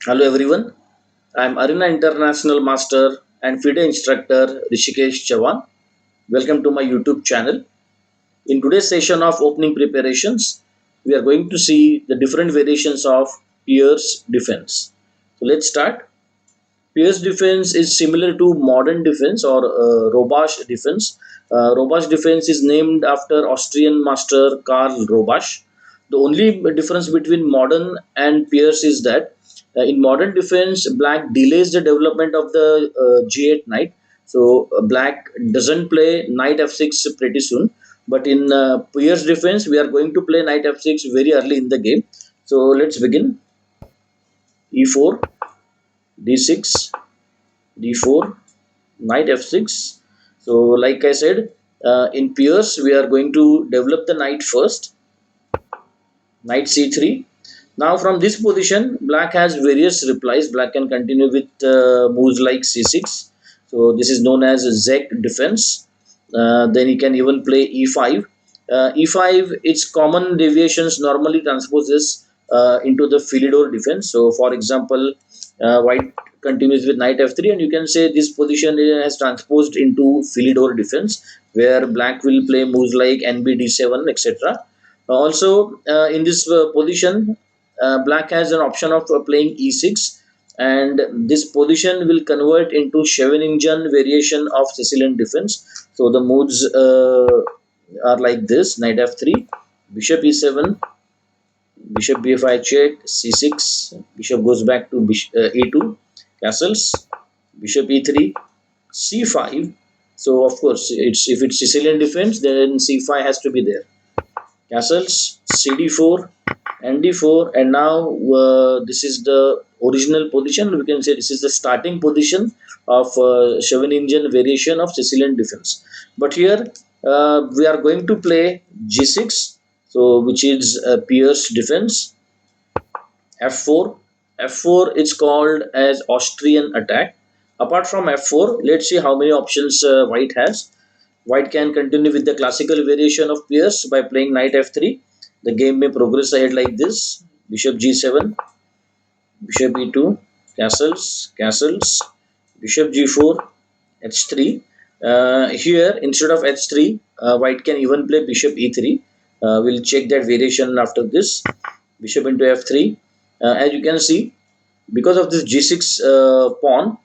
Hello everyone, I am Arena International Master and FIDE instructor Rishikesh Chavan. Welcome to my YouTube channel. In today's session of opening preparations, we are going to see the different variations of Pirc defense. So let's start. Pirc defense is similar to modern defense or robust defense. Robust defense is named after Austrian master Karl Robasch. The only difference between modern and Pirc is that in modern defense, black delays the development of the g8 knight. So black doesn't play knight f6 pretty soon. But in Pirc defense, we are going to play knight f6 very early in the game. So let's begin. e4, d6, d4, knight f6. So like I said, in Pirc we are going to develop the knight first. Knight c3. Now from this position, black has various replies. Black can continue with moves like c6. So this is known as Czech defense. Then he can even play e5. E5, its common deviations normally transposes into the Philidor defense. So for example, white continues with knight f3, and you can say this position has transposed into Philidor defense, where black will play moves like nb d7, etc. Also, in this position, black has an option of playing e6, and this position will convert into Scheveningen variation of Sicilian defense. So the moves are like this: knight f3, bishop e7, bishop b5 check, c6, bishop goes back to e2, castles, bishop e3, c5. So of course, if it's Sicilian defense, then c5 has to be there. Castles, cd4, and d4, and now this is the original position. We can say this is the starting position of Scheveningen variation of Sicilian defense. But here we are going to play g6, so which is Pirc defense. f4, f4 is called as Austrian attack. Apart from f4, let's see how many options white has. White can continue with the classical variation of Pirc by playing knight f3. The game may progress ahead like this: bishop g7, bishop e2, castles, castles, bishop g4, h3. Here, instead of h3, white can even play bishop e3. We'll check that variation after this. Bishop into f3. As you can see, because of this g6 pawn,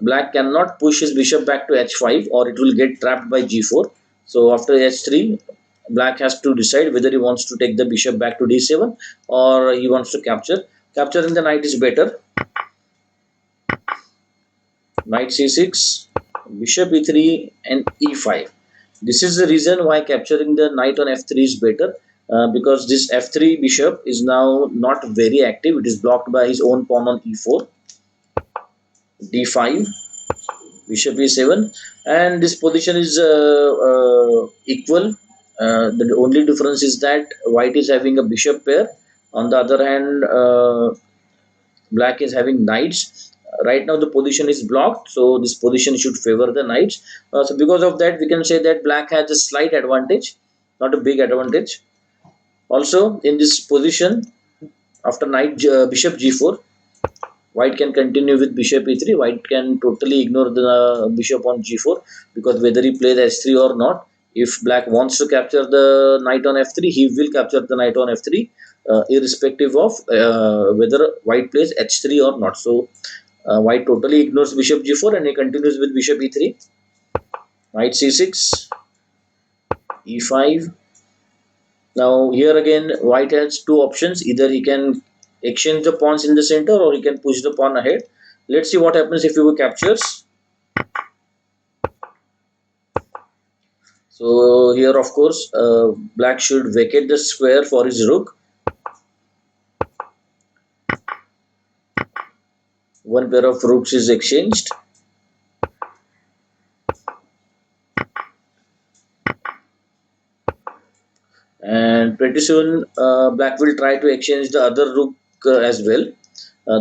black cannot push his bishop back to h5, or it will get trapped by g4. So after h3, black has to decide whether he wants to take the bishop back to d7 or he wants to capture. Capturing the knight is better. Knight c6, bishop e3, and e5. This is the reason why capturing the knight on f3 is better, because this f3 bishop is now not very active. It is blocked by his own pawn on e4, d5, bishop e7, and this position is equal. The only difference is that white is having a bishop pair. On the other hand, black is having knights. Right now the position is blocked, so this position should favor the knights. So because of that, we can say that black has a slight advantage, not a big advantage. Also, in this position, after knight bishop g4, white can continue with bishop e3. White can totally ignore the bishop on g4, because whether he plays h3 or not, if black wants to capture the knight on f3, he will capture the knight on f3, irrespective of whether white plays h3 or not. So white totally ignores bishop g4 and he continues with bishop e3, knight c6, e5. Now here again, white has two options: either he can exchange the pawns in the center, or he can push the pawn ahead. Let's see what happens if he captures. So here, of course, black should vacate the square for his rook. One pair of rooks is exchanged. And pretty soon black will try to exchange the other rook as well.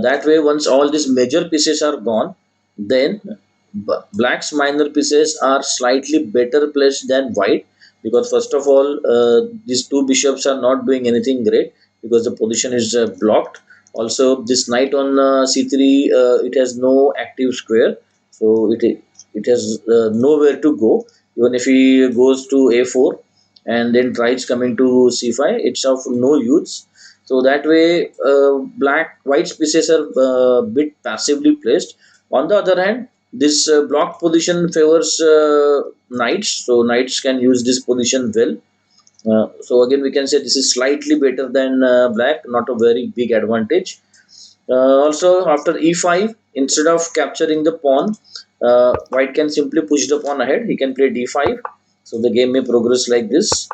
That way, once all these major pieces are gone, then black's minor pieces are slightly better placed than white, because first of all, these two bishops are not doing anything great because the position is blocked. Also, this knight on c3, it has no active square, so it has nowhere to go. Even if he goes to a4 and then tries coming to c5, it's of no use. So that way, black white pieces are bit passively placed. On the other hand, this block position favors knights, so knights can use this position well. So again, we can say this is slightly better than black, not a very big advantage. Also, after e5, instead of capturing the pawn, white can simply push the pawn ahead. He can play d5. So the game may progress like this.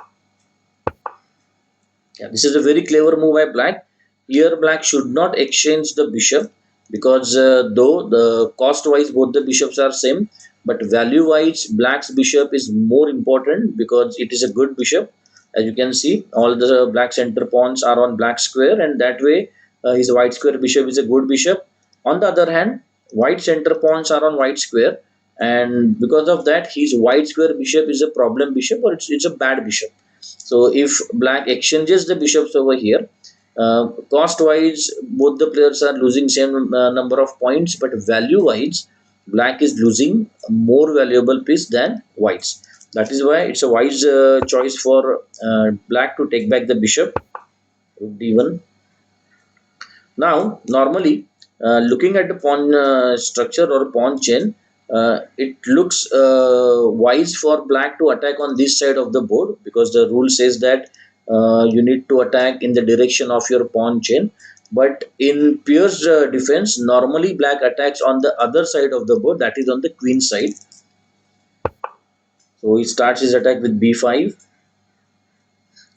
Yeah, this is a very clever move by black. Here, black should not exchange the bishop because though the cost-wise both the bishops are same, but value-wise black's bishop is more important because it is a good bishop. As you can see, all the black center pawns are on black square, and that way his white square bishop is a good bishop. On the other hand, white center pawns are on white square, and because of that, his white square bishop is a problem bishop, or it's a bad bishop. So if black exchanges the bishops over here, cost wise both the players are losing same number of points, but value wise black is losing a more valuable piece than whites. That is why it's a wise choice for black to take back the bishop. Rook d1. Now, normally, looking at the pawn structure or pawn chain, it looks wise for black to attack on this side of the board because the rule says that you need to attack in the direction of your pawn chain. But in Pirc defense, normally black attacks on the other side of the board, that is on the queen side. So he starts his attack with b5.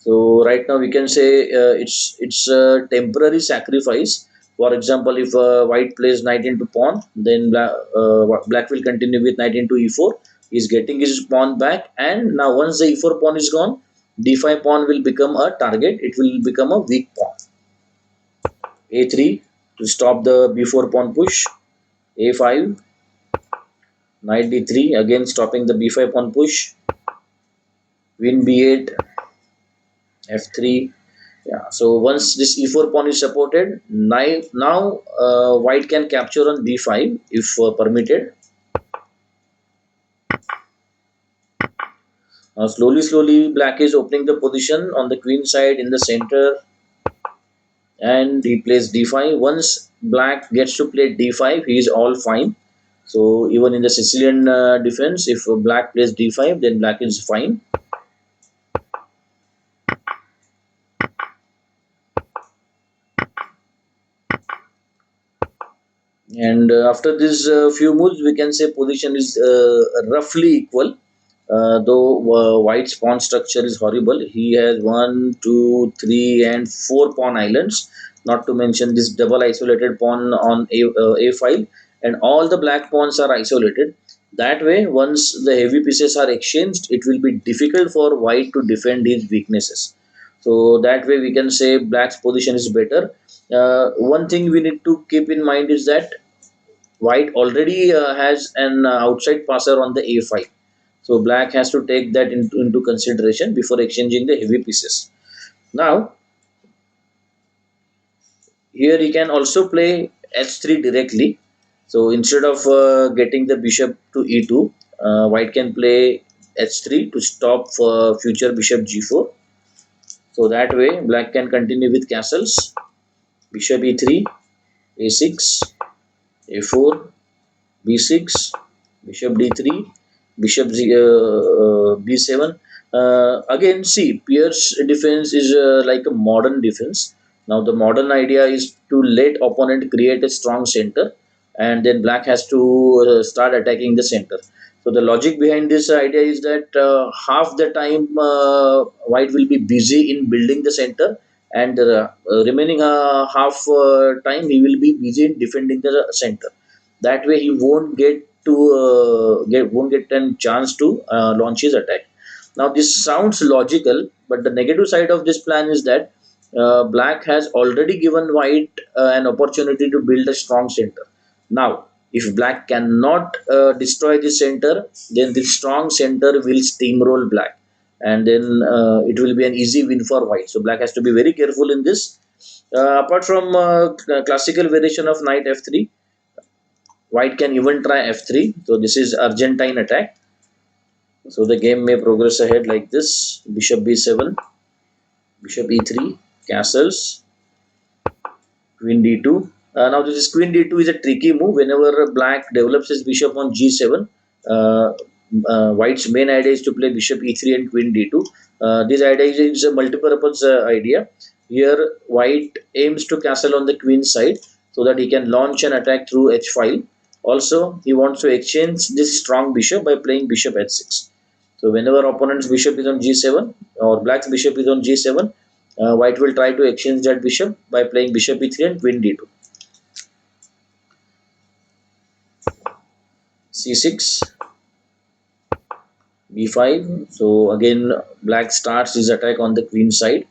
So right now we can say it's a temporary sacrifice. For example, if white plays knight into pawn, then black will continue with knight into e4. He's getting his pawn back, and now once the e4 pawn is gone, d5 pawn will become a target. It will become a weak pawn. a3 to stop the b4 pawn push. a5, knight d3 again stopping the b5 pawn push. Queen b8, f3. Yeah, so once this e4 pawn is supported, now white can capture on b5 if permitted. Slowly black is opening the position on the queen side in the center, and he plays d5. Once black gets to play d5, he is all fine. So even in the Sicilian defense, if black plays d5, then black is fine. And after this few moves, we can say position is roughly equal. Though white's pawn structure is horrible. He has 1, 2, 3, and 4 pawn islands, not to mention this double isolated pawn on a file, and all the black pawns are isolated. That way, once the heavy pieces are exchanged, it will be difficult for white to defend his weaknesses. So that way, we can say black's position is better. One thing we need to keep in mind is that white already has an outside passer on the a5, so black has to take that into consideration before exchanging the heavy pieces. Now here he can also play h3 directly. So instead of getting the bishop to e2, white can play h3 to stop future bishop g4. So that way black can continue with castles. Bishop e3, a6, a4, b6, bishop d3, bishop b7. Again, see, Pirc defense is like a modern defense. Now, the modern idea is to let opponent create a strong center, and then black has to start attacking the center. So the logic behind this idea is that half the time white will be busy in building the center, and remaining half time he will be busy in defending the center. That way he won't get a chance to launch his attack. Now this sounds logical, but the negative side of this plan is that black has already given white an opportunity to build a strong center. Now if black cannot destroy the center, then the strong center will steamroll black, and then it will be an easy win for white. So black has to be very careful in this. Apart from classical variation of knight f3, white can even try f3. So this is Argentine attack. So the game may progress ahead like this: bishop b7, bishop e3, castles, queen d2. Now this is queen d2 is a tricky move. Whenever black develops his bishop on g7, uh, white's main idea is to play bishop e3 and queen d2. This idea is a multi-purpose idea. Here white aims to castle on the queen side so that he can launch an attack through h file. Also, he wants to exchange this strong bishop by playing bishop h6. So whenever opponent's bishop is on g7 or black's bishop is on g7, white will try to exchange that bishop by playing bishop e3 and queen d2. c6, b5. So again, black starts his attack on the queen side.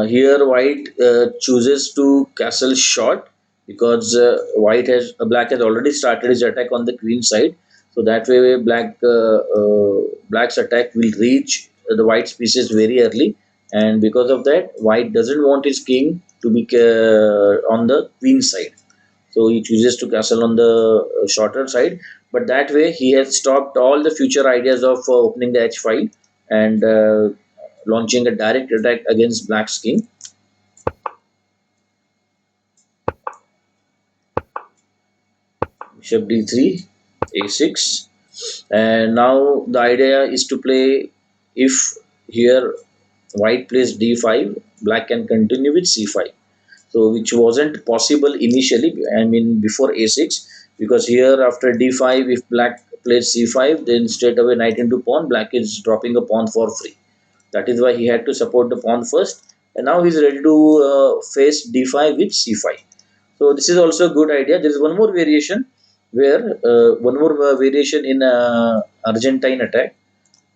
Here white chooses to castle short because black has already started his attack on the queen side. So that way black's attack will reach the white's pieces very early, and because of that white doesn't want his king to be on the queen side. So he chooses to castle on the shorter side, but that way he has stopped all the future ideas of opening the h file and launching a direct attack against black's king. Bishop d3, a6, and now the idea is to play, if here white plays d5, black can continue with c5. So which wasn't possible initially, I mean before a6, because here after d5, if black plays c5, then straight away knight into pawn, black is dropping a pawn for free. That is why he had to support the pawn first, and now he's ready to face d5 with c5. So this is also a good idea. There is one more variation where variation in Argentine attack,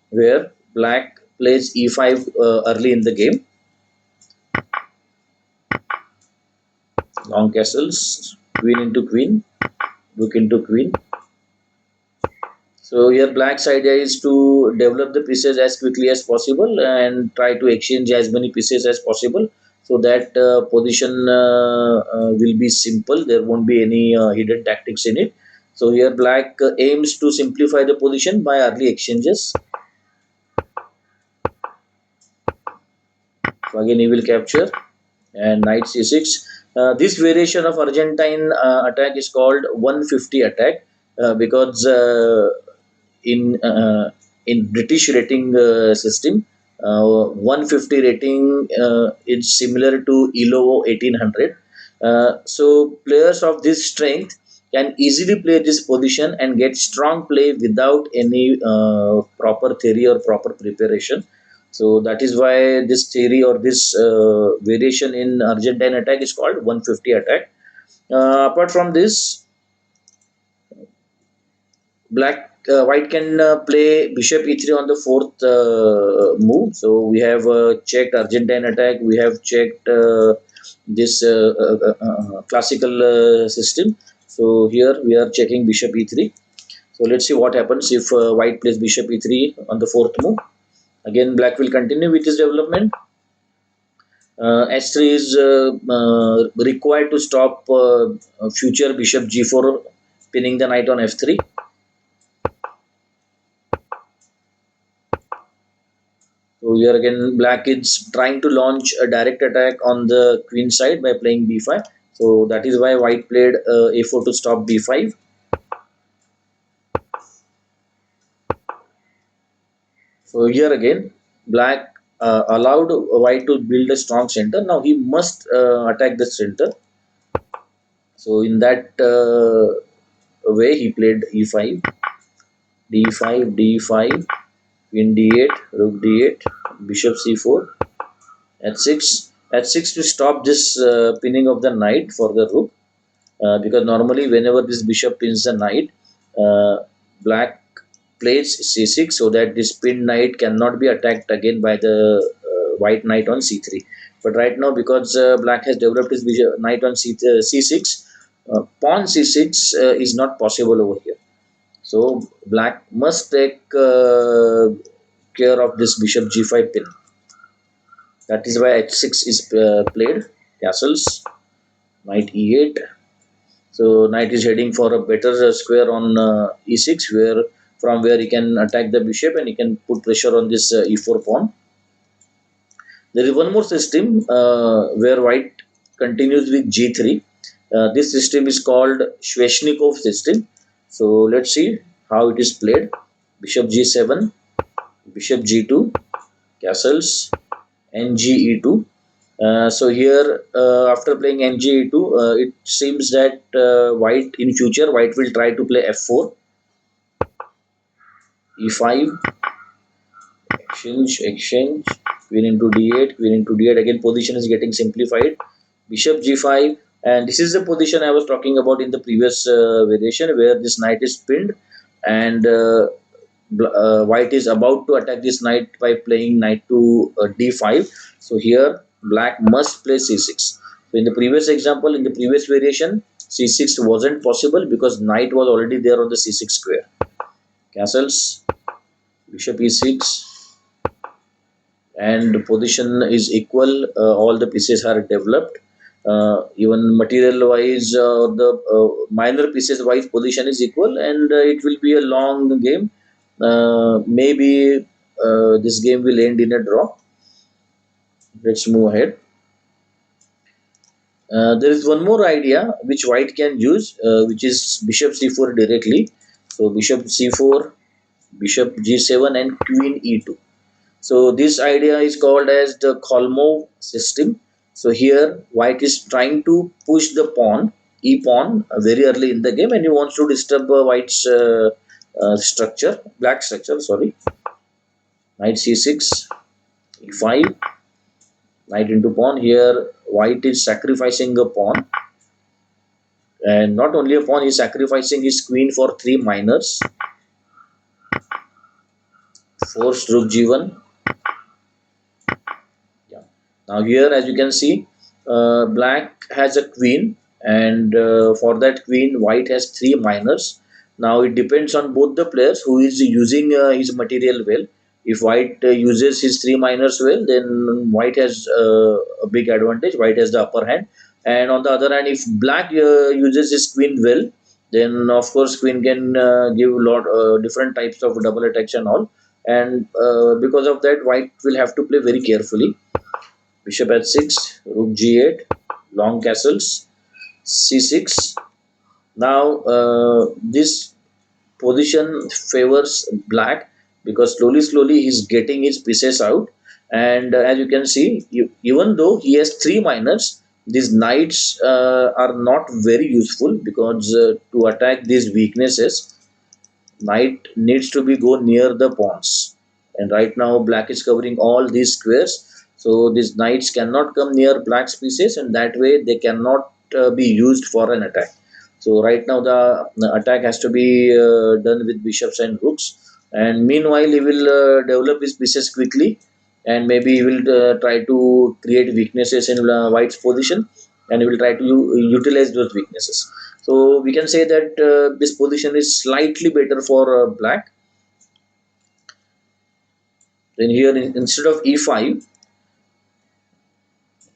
where black plays e5 early in the game. Long castles, queen into queen, rook into queen. So here black's idea is to develop the pieces as quickly as possible and try to exchange as many pieces as possible, so that position will be simple. There won't be any hidden tactics in it. So here black aims to simplify the position by early exchanges. So again he will capture and knight c6. This variation of Argentine attack is called 150 attack because in British rating system, 150 rating is similar to ELO 1800. So players of this strength can easily play this position and get strong play without any proper theory or proper preparation. So that is why this theory or this variation in Argentine attack is called 150 attack. Apart from this, white can play bishop e3 on the fourth move. So we have checked Argentine attack. We have checked this classical system. So here we are checking bishop e3. So let's see what happens if white plays bishop e3 on the fourth move. Again, black will continue with his development. h3 is required to stop future bishop g4 pinning the knight on f3. So here again black is trying to launch a direct attack on the queen side by playing b5. So that is why white played a4 to stop b5. So here again black allowed white to build a strong center. Now he must attack the center. So in that way he played e5, d5, d5, queen d8, rook d8, bishop c4, h6. h6 to stop this pinning of the knight for the rook, because normally whenever this bishop pins the knight, black plays c6 so that this pinned knight cannot be attacked again by the white knight on c3. But right now, because black has developed his knight on c6, pawn c6 is not possible over here. So black must take care of this bishop g5 pin. That is why h6 is played. Castles, knight e8. So knight is heading for a better square on e6, where from where he can attack the bishop and he can put pressure on this e4 pawn. There is one more system where white continues with g3. This system is called Sveshnikov system. So let's see how it is played. Bishop g7, bishop g2, castles, nge2. So here, after playing nge2, it seems that white in future white will try to play f4, e5, exchange, queen into d8, queen into d8. Again, position is getting simplified. Bishop g5, and this is the position I was talking about in the previous variation, where this knight is pinned, and white is about to attack this knight by playing knight to d5. So here black must play c6. So in the previous example, in the previous variation, c6 wasn't possible because knight was already there on the c6 square. Castles, bishop e6, and the position is equal. All the pieces are developed. Even material wise, the minor pieces wise position is equal, and it will be a long game. Maybe this game will end in a draw. Let's move ahead. There is one more idea which white can use, which is bishop c4 directly. So bishop c4, bishop g7, and queen e2. So this idea is called as the Kholmov system. So here white is trying to push the pawn, e pawn, very early in the game, and he wants to disturb white's structure, black structure. Sorry, knight c6, e5, knight into pawn. Here white is sacrificing a pawn, and not only a pawn, he is sacrificing his queen for 3 minors. Forced rook g1. Now here, as you can see, black has a queen, and for that queen white has 3 minors. Now it depends on both the players who is using his material well. If white uses his 3 minors well, then white has a big advantage. White has the upper hand. And on the other hand, if black uses his queen well, then of course queen can give lot different types of double attacks and all. And because of that, white will have to play very carefully. Bishop h6, rook g8, long castles, c6. Now this position favors black because slowly he's getting his pieces out, and as you can see, even though he has 3 minors, these knights are not very useful because to attack these weaknesses, knight needs to be go near the pawns, and right now black is covering all these squares, so these knights cannot come near black's pieces, and that way they cannot be used for an attack. So right now the attack has to be done with bishops and rooks, and meanwhile he will develop his pieces quickly, and maybe he will try to create weaknesses in white's position, and he will try to utilize those weaknesses. So we can say that this position is slightly better for black. Then here, instead of e5,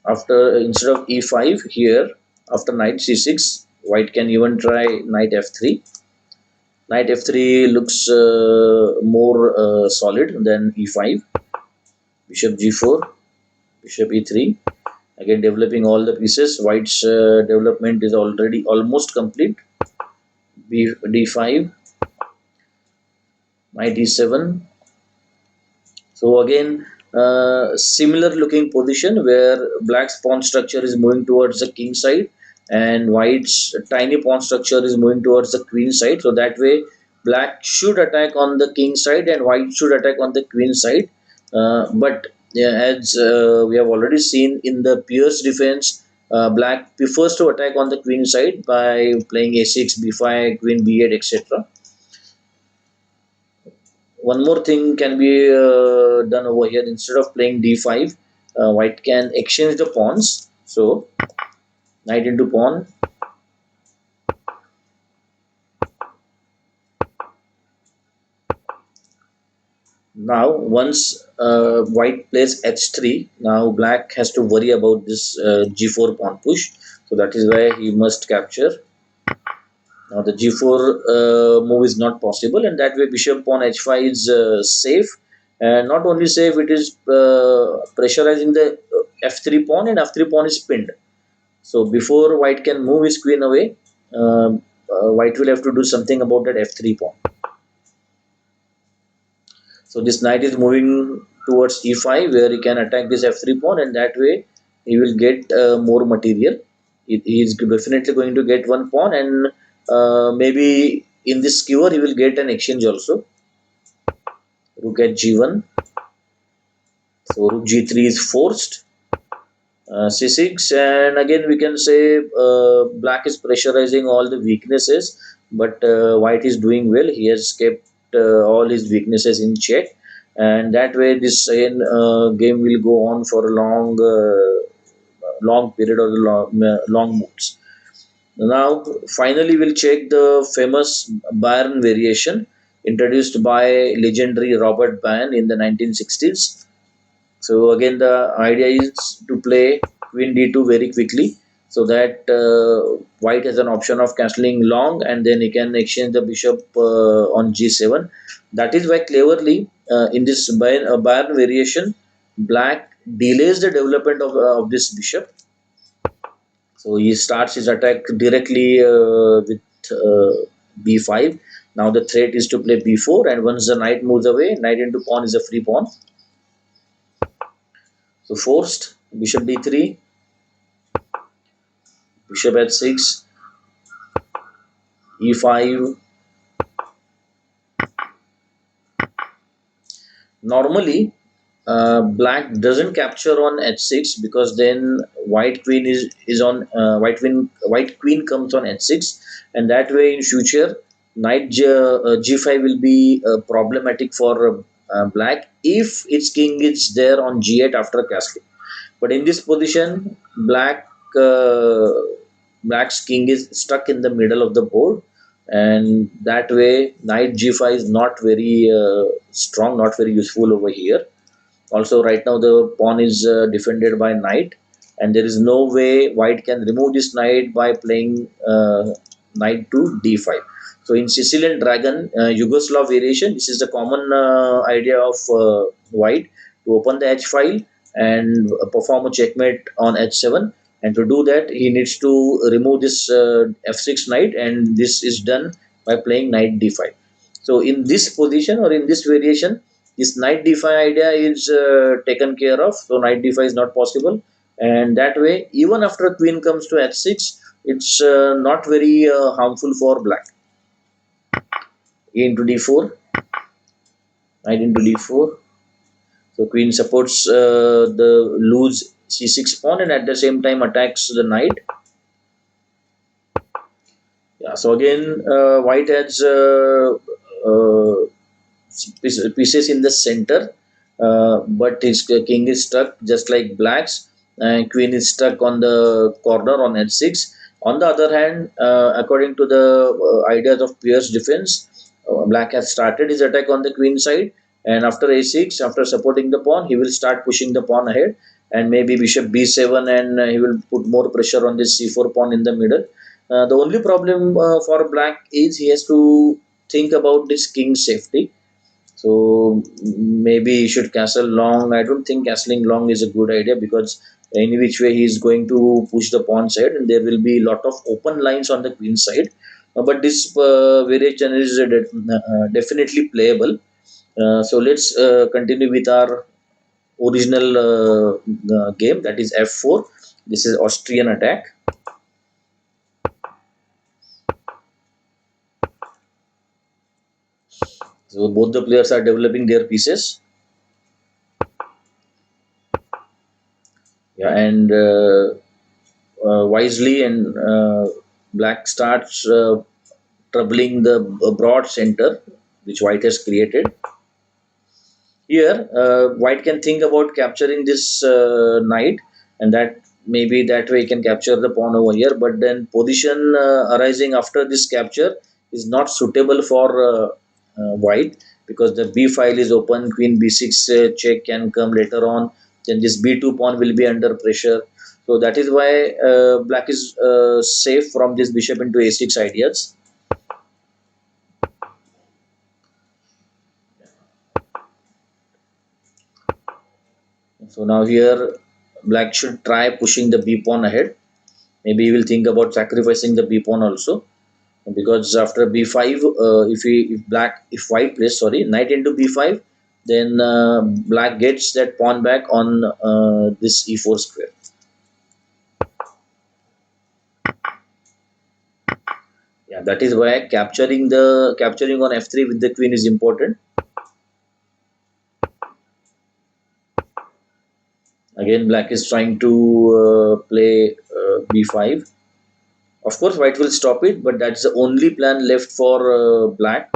instead of e5 here, after knight c6, white can even try knight f3. Knight f3 looks more solid than e5. Bishop g4, bishop e3. Again, developing all the pieces. White's development is already almost complete. d5, knight e7. So again, similar looking position where black's pawn structure is moving towards the king side, and white's tiny pawn structure is moving towards the queen side. So that way, black should attack on the king side and white should attack on the queen side. But yeah, as we have already seen in the Pirc defense, black prefers to attack on the queen side by playing a6, b5, queen b8, etc. One more thing can be done over here. Instead of playing d5, white can exchange the pawns. So knight into pawn, Now once white plays h3, now black has to worry about this g4 pawn push, so that is why he must capture. Now the g4 move is not possible, and that way bishop pawn h5 is safe. And not only safe, it is pressurizing the f3 pawn, and f3 pawn is pinned. So before white can move his queen away, white will have to do something about that f3 pawn. So this knight is moving towards e5, where he can attack this f3 pawn, and that way he will get more material. He is definitely going to get one pawn, and maybe in this skewer he will get an exchange also. Rook at g1. So rook g3 is forced. C6, and again we can say black is pressurizing all the weaknesses, but white is doing well. He has kept all his weaknesses in check, and that way this again game will go on for a long period, or the long moves. Now finally we'll check the famous Byrne variation introduced by legendary Robert Byrne in the 1960s. So again, the idea is to play queen d2 very quickly, so that white has an option of castling long, and then he can exchange the bishop on g7. That is why cleverly in this Bayern variation, black delays the development of this bishop. So he starts his attack directly with b5. Now the threat is to play b4, and once the knight moves away, knight into pawn is a free pawn. So forced, bishop d3, bishop h6, e5. Normally, black doesn't capture on h6, because then white queen is on white queen comes on h6, and that way in future knight g5 will be problematic for black if its king is there on g8 after castling. But in this position, uh, black's king is stuck in the middle of the board, and that way knight g5 is not very strong, not very useful over here. Also, right now the pawn is defended by knight, and there is no way white can remove this knight by playing knight to d5. So in Sicilian Dragon, Yugoslav variation, this is the common idea of white to open the h file and perform a checkmate on h7. And to do that, he needs to remove this f6 knight, and this is done by playing knight d5. So in this position, or in this variation, this knight d5 idea is taken care of. So knight d5 is not possible, and that way even after queen comes to h6, it's not very harmful for black. A into d4, knight into d4. So queen supports the loose c6 pawn, and at the same time attacks the knight. Yeah. So again, white has pieces in the center, but his king is stuck just like black's, and queen is stuck on the corner on h6. On the other hand, according to the ideas of Pirc defense, black has started his attack on the queen side, and after a6, after supporting the pawn, he will start pushing the pawn ahead, and maybe bishop b7, and he will put more pressure on this c4 pawn in the middle. The only problem for black is he has to think about this king's safety. So maybe he should castle long. I don't think castling long is a good idea, because any which way he is going to push the pawn side, and there will be a lot of open lines on the queen side. But this variation is definitely playable. So let's continue with our original game, that is f4. This is Austrian attack. So both the players are developing their pieces. Yeah, and wisely, and black starts troubling the broad center which white has created. Here, white can think about capturing this knight, and that maybe that way he can capture the pawn over here. But then position arising after this capture is not suitable for white, because the b file is open. Queen b6 check can come later on. Then this b2 pawn will be under pressure. So that is why black is safe from this bishop into a6 ideas. So now here black should try pushing the b pawn ahead. Maybe he will think about sacrificing the b pawn also, because after b5, if white plays, sorry, knight into b5, then black gets that pawn back on this e4 square. Yeah, that is why capturing on f3 with the queen is important. Again, black is trying to play b5. Of course, white will stop it, but that's the only plan left for black.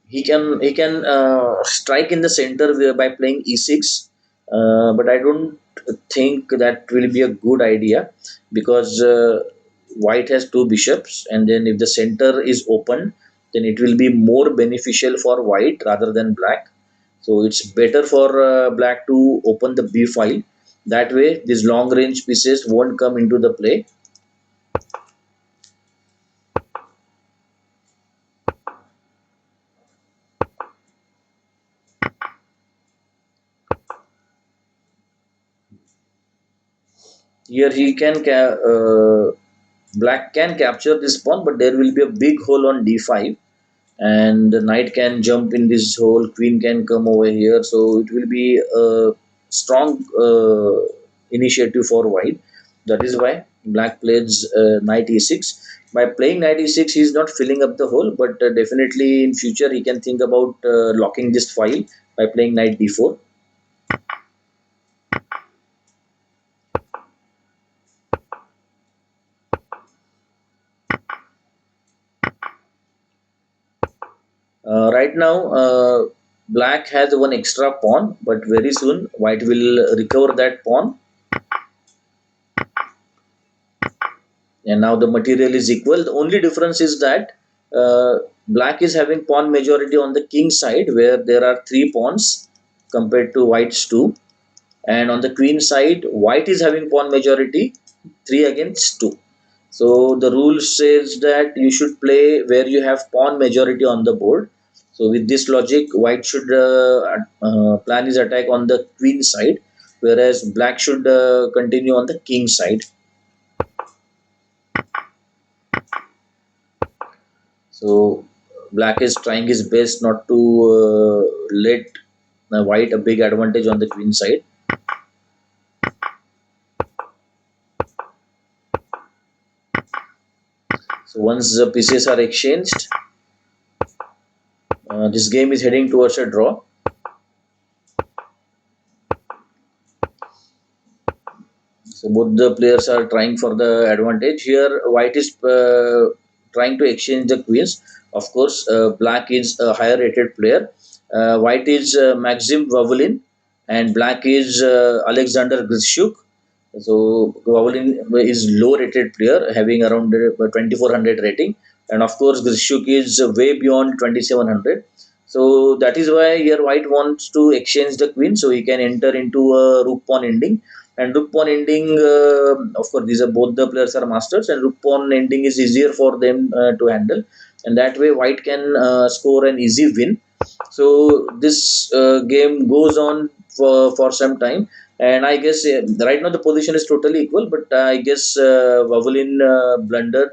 He can strike in the center by playing e6, but I don't think that will be a good idea, because white has two bishops, and then if the center is open, then it will be more beneficial for white rather than black. So it's better for black to open the b file. That way, these long range pieces won't come into the play. Here black can capture this pawn, but there will be a big hole on d5, and the knight can jump in this hole. Queen can come over here, so it will be a strong initiative for white. That is why black plays knight e6. By playing knight e6, he is not filling up the hole, but definitely in future he can think about locking this file by playing knight d4. Right now, black has one extra pawn, but very soon white will recover that pawn, and now the material is equal. The only difference is that black is having pawn majority on the king side, where there are three pawns compared to white's two, and on the queen side, white is having pawn majority, three against two. So the rule says that you should play where you have pawn majority on the board. So with this logic, white should plan his attack on the queen side, whereas black should continue on the king side. So black is trying his best not to let white a big advantage on the queen side. So once the pieces are exchanged, this game is heading towards a draw. So both the players are trying for the advantage. Here, white is trying to exchange the queens. Of course, black is a higher rated player. White is Maxim Vavulin, and black is Alexander Grishuk. So Vavulin is low rated player, having around 2400 rating, and of course Grishuk is way beyond 2700. So that is why here white wants to exchange the queen, so he can enter into a rook pawn ending. And rook pawn ending, of course, these are both the players are masters, and rook pawn ending is easier for them to handle, and that way white can score an easy win. So this game goes on for some time, and I guess right now the position is totally equal. But I guess Vavulin blundered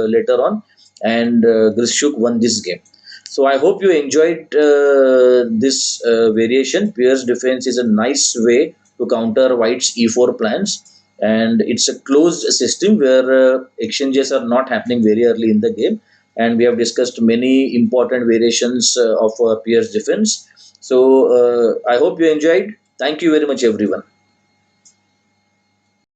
later on, and Grishuk won this game. So I hope you enjoyed this variation. Pirc defense is a nice way to counter white's e4 plans, and it's a closed system where exchanges are not happening very early in the game. And we have discussed many important variations of Pirc defense. So I hope you enjoyed. Thank you very much, everyone.